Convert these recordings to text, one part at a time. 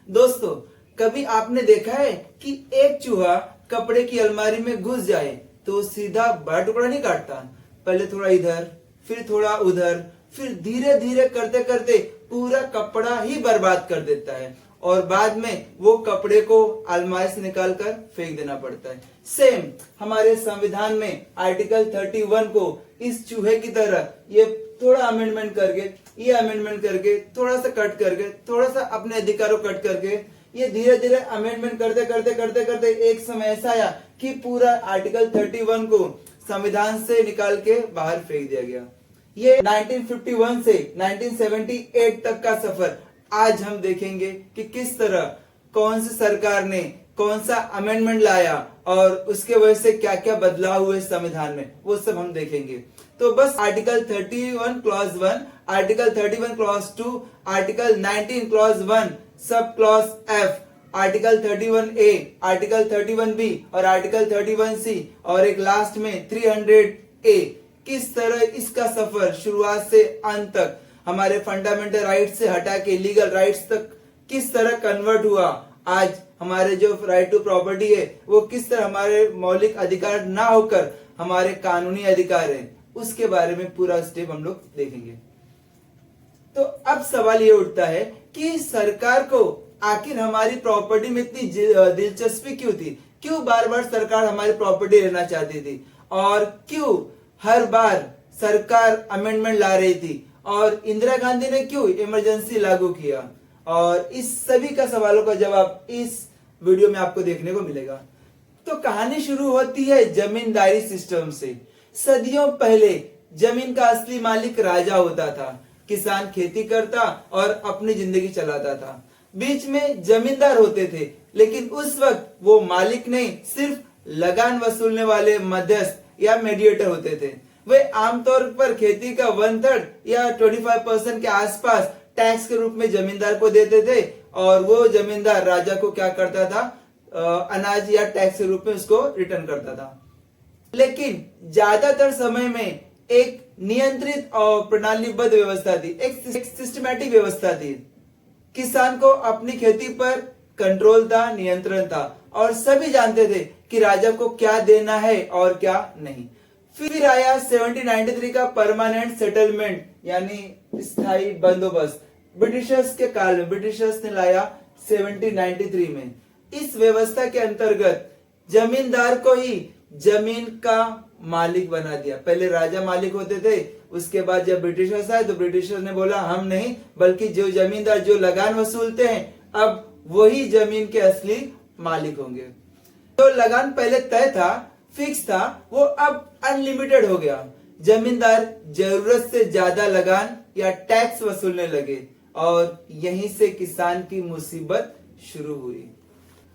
दोस्तों, कभी आपने देखा है कि एक चूहा कपड़े की अलमारी में घुस जाए तो सीधा बड़ा टुकड़ा नहीं काटता। पहले थोड़ा इधर, फिर थोड़ा उधर, फिर धीरे धीरे करते करते पूरा कपड़ा ही बर्बाद कर देता है और बाद में वो कपड़े को अलमारी से निकाल कर फेंक देना पड़ता है। सेम हमारे संविधान में आर्टिकल 31 को इस चूहे की तरह ये थोड़ा अमेंडमेंट करके, ये अमेंडमेंट करके, थोड़ा सा कट करके, थोड़ा सा अपने अधिकारों कट करके, ये धीरे धीरे अमेंडमेंट करते करते करते करते एक समय ऐसा आया कि पूरा आर्टिकल 31 को संविधान से निकाल के बाहर फेंक दिया गया। ये 1951 से 1978 तक का सफर आज हम देखेंगे कि किस तरह कौन सी सरकार ने कौन सा अमेंडमेंट लाया और उसके वजह से क्या क्या बदलाव हुए संविधान में, वो सब हम देखेंगे। तो बस article 31 clause 1, article 31 clause 2, article 19 clause 1 sub clause F, article 31A, article 31B और आर्टिकल 31C और एक लास्ट में 300A, किस तरह इसका सफर शुरुआत से अंत तक हमारे फंडामेंटल राइट से हटा के लीगल राइट्स तक किस तरह कन्वर्ट हुआ। आज हमारे जो राइट टू प्रॉपर्टी है वो किस तरह हमारे मौलिक अधिकार ना होकर हमारे कानूनी अधिकार है, उसके बारे में पूरा स्टेप हम लोग देखेंगे। तो अब सवाल ये उठता है कि सरकार को आखिर हमारी प्रॉपर्टी में इतनी दिलचस्पी क्यों थी? क्यों बार बार सरकार हमारी प्रॉपर्टी लेना चाहती थी और क्यों हर बार सरकार अमेंडमेंट ला रही थी और इंदिरा गांधी ने क्यों इमरजेंसी लागू किया? और इस सभी का सवालों का जवाब इस वीडियो में आपको देखने को मिलेगा। तो कहानी शुरू होती है जमींदारी सिस्टम से। सदियों पहले जमीन का असली मालिक राजा होता था। किसान खेती करता और अपनी जिंदगी चलाता था। बीच में जमींदार होते थे, लेकिन उस वक्त वो मालिक नहीं, सिर्फ लगान वसूलने वाले मध्यस्थ या मीडिएटर होते थे। वे आमतौर पर खेती का 1/3 या 25% के आसपास टैक्स के रूप में जमींदार को देते थे और वो जमींदार राजा को क्या करता था, अनाज या टैक्स के रूप में उसको रिटर्न करता था। लेकिन ज्यादातर समय में एक नियंत्रित और प्रणालीबद्ध व्यवस्था थी, एक सिस्टमैटिक व्यवस्था थी। किसान को अपनी खेती पर कंट्रोल था, नियंत्रण था और सभी जानते थे कि राजा को क्या देना है और क्या नहीं। फिर आया 1793 का परमानेंट सेटलमेंट यानी स्थायी बंदोबस्त। ब्रिटिशर्स के काल में ब्रिटिशर्स ने लाया 1793 में। इस व्यवस्था के अंतर्गत जमींदार को ही जमीन का मालिक बना दिया। पहले राजा मालिक होते थे, उसके बाद जब ब्रिटिशर्स आए तो ब्रिटिशर्स ने बोला हम नहीं, बल्कि जो जमींदार जो लगान वसूलते हैं अब वही जमीन के असली मालिक होंगे। तो लगान पहले तय था, फिक्स था, वो अब अनलिमिटेड हो गया। जमींदार जरूरत से ज्यादा लगान या टैक्स वसूलने लगे और यहीं से किसान की मुसीबत शुरू हुई।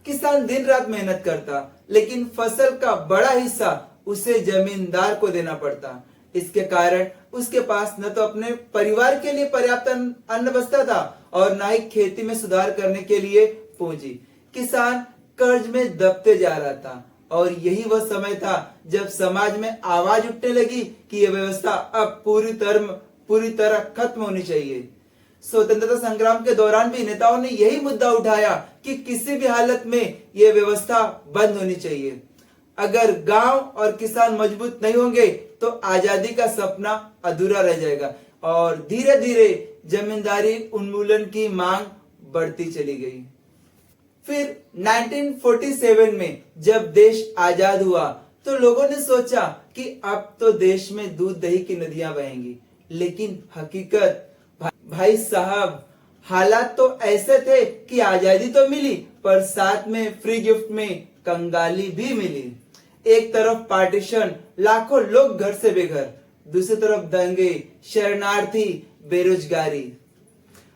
किसान दिन रात मेहनत करता, लेकिन फसल का बड़ा हिस्सा उसे जमींदार को देना पड़ता। इसके कारण उसके पास न तो अपने परिवार के लिए पर्याप्त अन्न बचता था और न ही खेती में सुधार करने के लिए पूंजी। किसान कर्ज में दबते जा रहा था और यही वह समय था जब समाज में आवाज उठने लगी कि यह व्यवस्था अब पूरी तरह खत्म होनी चाहिए। स्वतंत्रता संग्राम के दौरान भी नेताओं ने यही मुद्दा उठाया कि किसी भी हालत में यह व्यवस्था बंद होनी चाहिए। अगर गांव और किसान मजबूत नहीं होंगे तो आजादी का सपना अधूरा रह जाएगा और धीरे धीरे जमींदारी उन्मूलन की मांग बढ़ती चली गई। फिर 1947 में जब देश आजाद हुआ तो लोगों ने सोचा कि अब तो देश में दूध दही की नदियां बहेंगी, लेकिन हकीकत भाई साहब हालात तो ऐसे थे कि आजादी तो मिली पर साथ में फ्री गिफ्ट में कंगाली भी मिली। एक तरफ पार्टीशन, लाखों लोग घर से बेघर, दूसरी तरफ दंगे, शरणार्थी, बेरोजगारी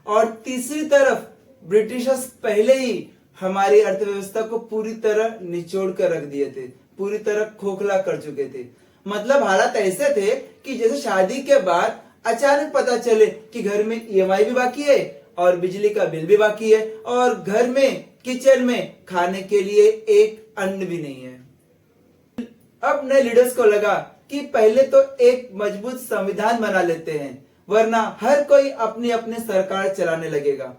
और तीसरी तरफ ब्रिटिशर्स पहले ही हमारी अर्थव्यवस्था को पूरी तरह निचोड़ कर रख दिए थे, पूरी तरह खोखला कर चुके थे। मतलब हालात ऐसे थे कि जैसे शादी के बाद अचानक पता चले कि घर में ईएमआई भी बाकी है और बिजली का बिल भी बाकी है और घर में किचन में खाने के लिए एक अन्न भी नहीं है। अब नए लीडर्स को लगा कि पहले तो एक मजबूत संविधान बना लेते हैं, वरना हर कोई अपनी अपनी सरकार चलाने लगेगा।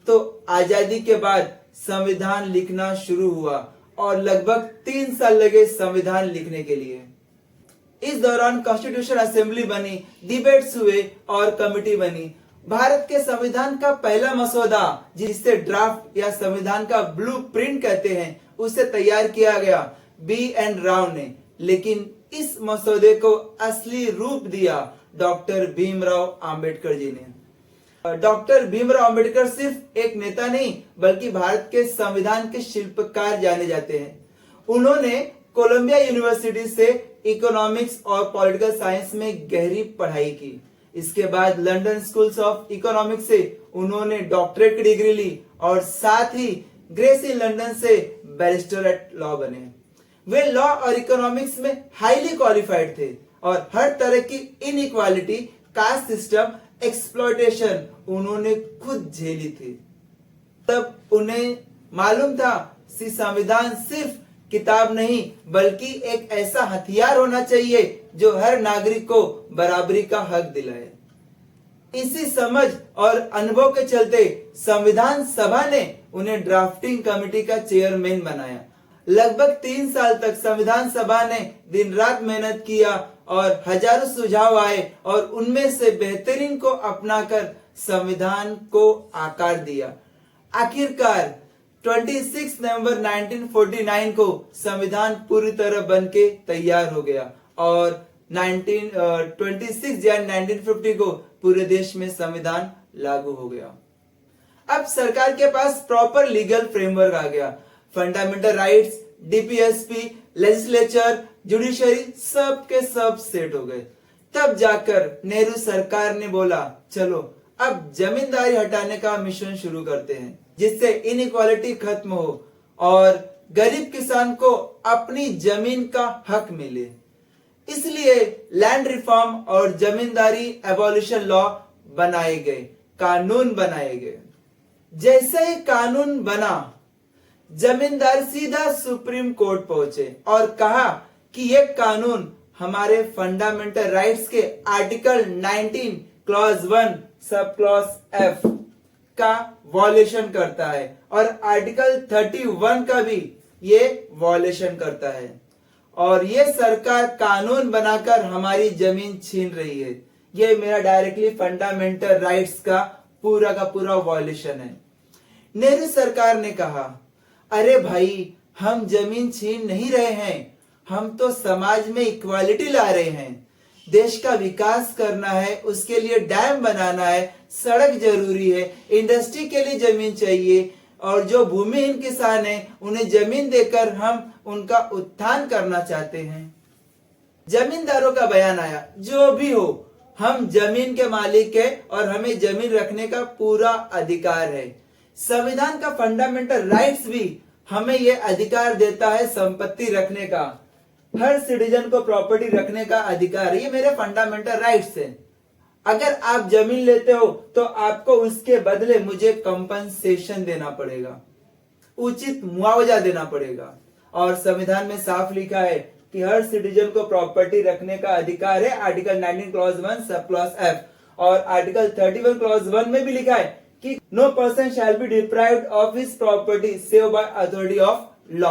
तो आजादी के बाद संविधान लिखना शुरू हुआ और लगभग 3 साल लगे संविधान लिखने के लिए। इस दौरान कॉन्स्टिट्यूशन असेंबली बनी, डिबेट्स हुए और कमेटी बनी। भारत के संविधान का पहला मसौदा, जिसे ड्राफ्ट या संविधान का ब्लूप्रिंट कहते हैं, उसे तैयार किया गया B.N. राव ने। लेकिन इस मसौदे को असली रूप दिया डॉक्टर भीमराव अंबेडकर जी ने। डॉक्टर भीमराव अंबेडकर सिर्फ एक नेता नहीं, बल्कि भारत के संविधान के शिल्पकार जाने जाते हैं। उन्होंने कोलंबिया यूनिवर्सिटी से इकोनॉमिक्स और पॉलिटिकल साइंस में गहरी पढ़ाई की। इसके बाद लंदन स्कूल्स ऑफ इकोनॉमिक्स से उन्होंने डॉक्टरेट की डिग्री ली और साथ ही ग्रेस इन लंदन से बैरिस्टर एट लॉ बने। वे लॉ और इकोनॉमिक्स में हाईली क्वालिफाइड थे और हर तरह की इनइक्वालिटी, कास्ट सिस्टम, एक्सप्लॉयटेशन उन्होंने खुद झेली थी। तब उन्हें मालूम था कि संविधान सिर्फ किताब नहीं, बल्कि एक ऐसा हथियार होना चाहिए जो हर नागरिक को बराबरी का हक दिलाए। इसी समझ और अनुभव के चलते संविधान सभा ने उन्हें ड्राफ्टिंग कमेटी का चेयरमैन बनाया। लगभग 3 साल तक संविधान सभा ने दिन रात मेहनत किया और हजारों सुझाव आए और उनमें से बेहतरीन को अपनाकर संविधान को आकार दिया। आखिरकार 26 नवंबर 1949 को संविधान पूरी तरह बनके तैयार हो गया और 26 जनवरी 1950 को पूरे देश में संविधान लागू हो गया। अब सरकार के पास प्रॉपर लीगल फ्रेमवर्क आ गया। Fundamental rights, DPSP, legislature, judiciary सब के सब सेट हो गए। तब जाकर नेहरू सरकार ने बोला, चलो अब जमींदारी हटाने का मिशन शुरू करते हैं, जिससे इनइक्वालिटी खत्म हो और गरीब किसान को अपनी जमीन का हक मिले। इसलिए लैंड रिफॉर्म और जमींदारी एबॉलिशन लॉ बनाए गए, कानून बनाए गए। जैसे ही कानून बना, जमींदार सीधा सुप्रीम कोर्ट पहुंचे और कहा कि यह कानून हमारे फंडामेंटल राइट्स के article 19 clause 1 sub clause F का वॉलेशन करता है और आर्टिकल 31 का भी ये वॉलेशन करता है और ये सरकार कानून बनाकर हमारी जमीन छीन रही है। ये मेरा डायरेक्टली फंडामेंटल राइट्स का पूरा वॉलेशन है। नेहरू सरकार ने कहा, अरे भाई, हम जमीन छीन नहीं रहे हैं, हम तो समाज में इक्वालिटी ला रहे हैं। देश का विकास करना है, उसके लिए डैम बनाना है, सड़क जरूरी है, इंडस्ट्री के लिए जमीन चाहिए और जो भूमिहीन किसान है उन्हें जमीन देकर हम उनका उत्थान करना चाहते हैं। जमींदारों का बयान आया, जो भी हो, हम जमीन के मालिक है और हमें जमीन रखने का पूरा अधिकार है। संविधान का फंडामेंटल राइट्स भी हमें यह अधिकार देता है संपत्ति रखने का, हर सिटीजन को प्रॉपर्टी रखने का अधिकार है। ये मेरे फंडामेंटल राइट्स है। अगर आप जमीन लेते हो तो आपको उसके बदले मुझे कंपनसेशन देना पड़ेगा, उचित मुआवजा देना पड़ेगा। और संविधान में साफ लिखा है कि हर सिटीजन को प्रॉपर्टी रखने का अधिकार है, article 19 clause 1 sub clause F। और आर्टिकल 31 क्लॉज 1 में भी लिखा है कि no person shall be deprived of his property save by authority of law.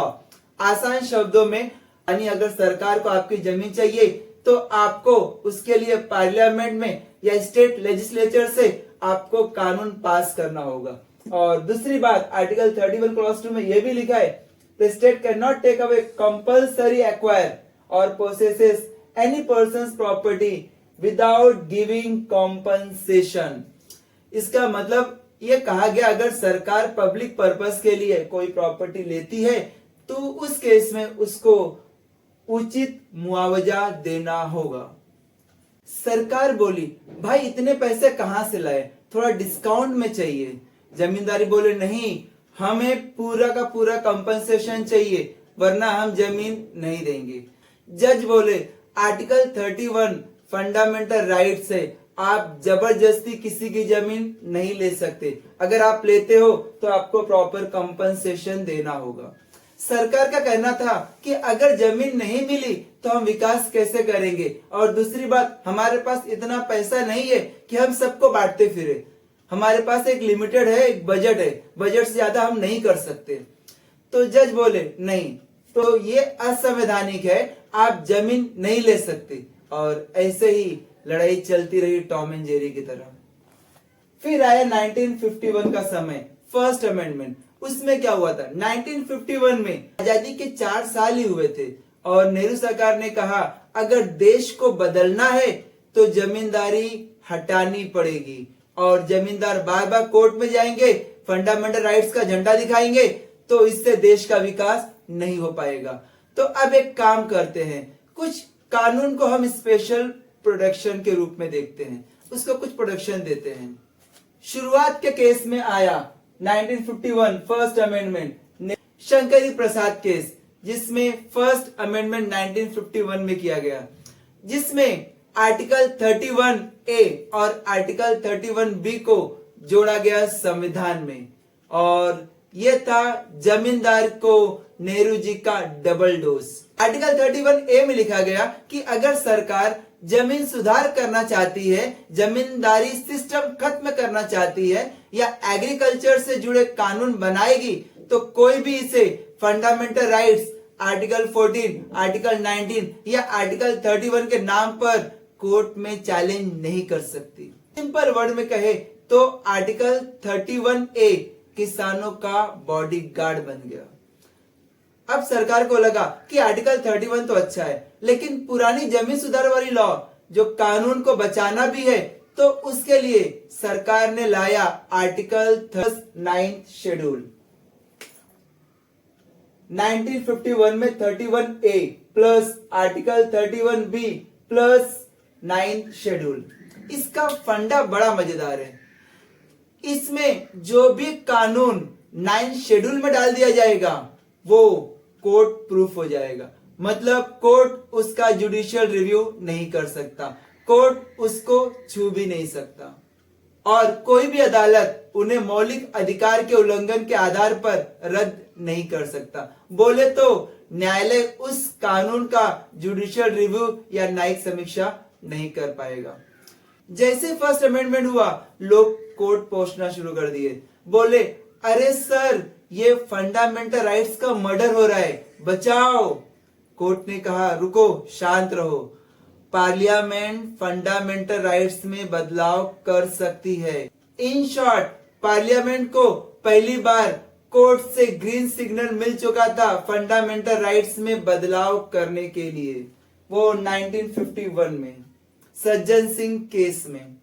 आसान शब्दों में, यानी अगर सरकार को आपकी जमीन चाहिए तो आपको उसके लिए पार्लियामेंट में या स्टेट लेजिस्लेचर से आपको कानून पास करना होगा। और दूसरी बात, आर्टिकल 31 क्लॉज 2 में यह भी लिखा है, the state can not take away compulsory acquire और possesses any person's property without giving compensation. इसका मतलब ये कहा गया, अगर सरकार पब्लिक पर्पस के लिए कोई प्रॉपर्टी लेती है तो उस केस में उसको उचित मुआवजा देना होगा। सरकार बोली, भाई इतने पैसे कहां से लाए, थोड़ा डिस्काउंट में चाहिए। जमींदारी बोले, नहीं, हमें पूरा का पूरा कंपनसेशन चाहिए, वरना हम जमीन नहीं देंगे। जज बोले, आर्टिकल 31 फंडामेंटल राइट्स है, आप जबरदस्ती किसी की जमीन नहीं ले सकते, अगर आप लेते हो तो आपको प्रॉपर कंपनसेशन देना होगा। सरकार का कहना था कि अगर जमीन नहीं मिली तो हम विकास कैसे करेंगे, और दूसरी बात, हमारे पास इतना पैसा नहीं है कि हम सबको बांटते फिरे। हमारे पास एक लिमिटेड है, एक बजट है, बजट से ज्यादा हम नहीं कर सकते। तो जज बोले नहीं, तो ये असंवैधानिक है, आप जमीन नहीं ले सकते। और ऐसे ही लड़ाई चलती रही टॉम एंड जेरी की तरह। फिर आया 1951 का समय, फर्स्ट अमेंडमेंट। उसमें क्या हुआ था, 1951 में आजादी के 4 साल ही हुए थे और नेहरू सरकार ने कहा अगर देश को बदलना है तो जमींदारी हटानी पड़ेगी और जमींदार बार बार कोर्ट में जाएंगे, फंडामेंटल राइट्स का झंडा दिखाएंगे, तो इससे देश का विकास नहीं हो पाएगा। तो अब एक काम करते हैं, कुछ कानून को हम स्पेशल प्रोटेक्शन के रूप में देखते हैं, उसको कुछ प्रोटेक्शन देते हैं। शुरुआत के केस में आया 1951 फर्स्ट अमेंडमेंट, शंकरी प्रसाद केस, जिसमें फर्स्ट अमेंडमेंट 1951 में किया गया, जिसमें आर्टिकल 31A और आर्टिकल 31B को जोड़ा गया संविधान में। और यह था जमींदार को नेहरू जी का डबल डोज। आर्टिकल 31A में लिखा गया कि अगर सरकार जमीन सुधार करना चाहती है, जमींदारी सिस्टम खत्म करना चाहती है या एग्रीकल्चर से जुड़े कानून बनाएगी तो कोई भी इसे फंडामेंटल राइट्स आर्टिकल 14, आर्टिकल 19 या आर्टिकल 31 के नाम पर कोर्ट में चैलेंज नहीं कर सकती। सिंपल वर्ड में कहे तो आर्टिकल 31A किसानों का बॉडीगार्ड बन गया। अब सरकार को लगा कि आर्टिकल 31 तो अच्छा है, लेकिन पुरानी जमीन सुधार वाली लॉ जो कानून को बचाना भी है, तो उसके लिए सरकार ने लाया आर्टिकल 9 शेड्यूल। 1951 में 31A plus article 31B plus 9 schedule. इसका फंडा बड़ा मजेदार है। इसमें जो भी कानून 9 शेड्यूल में डाल दिया जाएगा वो कोर्ट प्रूफ हो जाएगा, मतलब कोर्ट उसका जुडिशियल रिव्यू नहीं कर सकता, कोर्ट उसको छू भी नहीं सकता और कोई भी अदालत उन्हें मौलिक अधिकार के उल्लंघन के आधार पर रद्द नहीं कर सकता। बोले तो न्यायालय उस कानून का जुडिशियल रिव्यू या न्यायिक समीक्षा नहीं कर पाएगा। जैसे फर्स्ट अमेंडमेंट हुआ, लोग कोर्ट पहुंचना शुरू कर दिए, बोले अरे सर ये फंडामेंटल राइट्स का मर्डर हो रहा है, बचाओ। कोर्ट ने कहा रुको, शांत रहो, पार्लियामेंट फंडामेंटल राइट्स में बदलाव कर सकती है। इन शॉर्ट पार्लियामेंट को पहली बार कोर्ट से ग्रीन सिग्नल मिल चुका था फंडामेंटल राइट्स में बदलाव करने के लिए, वो 1951 में सज्जन सिंह केस में।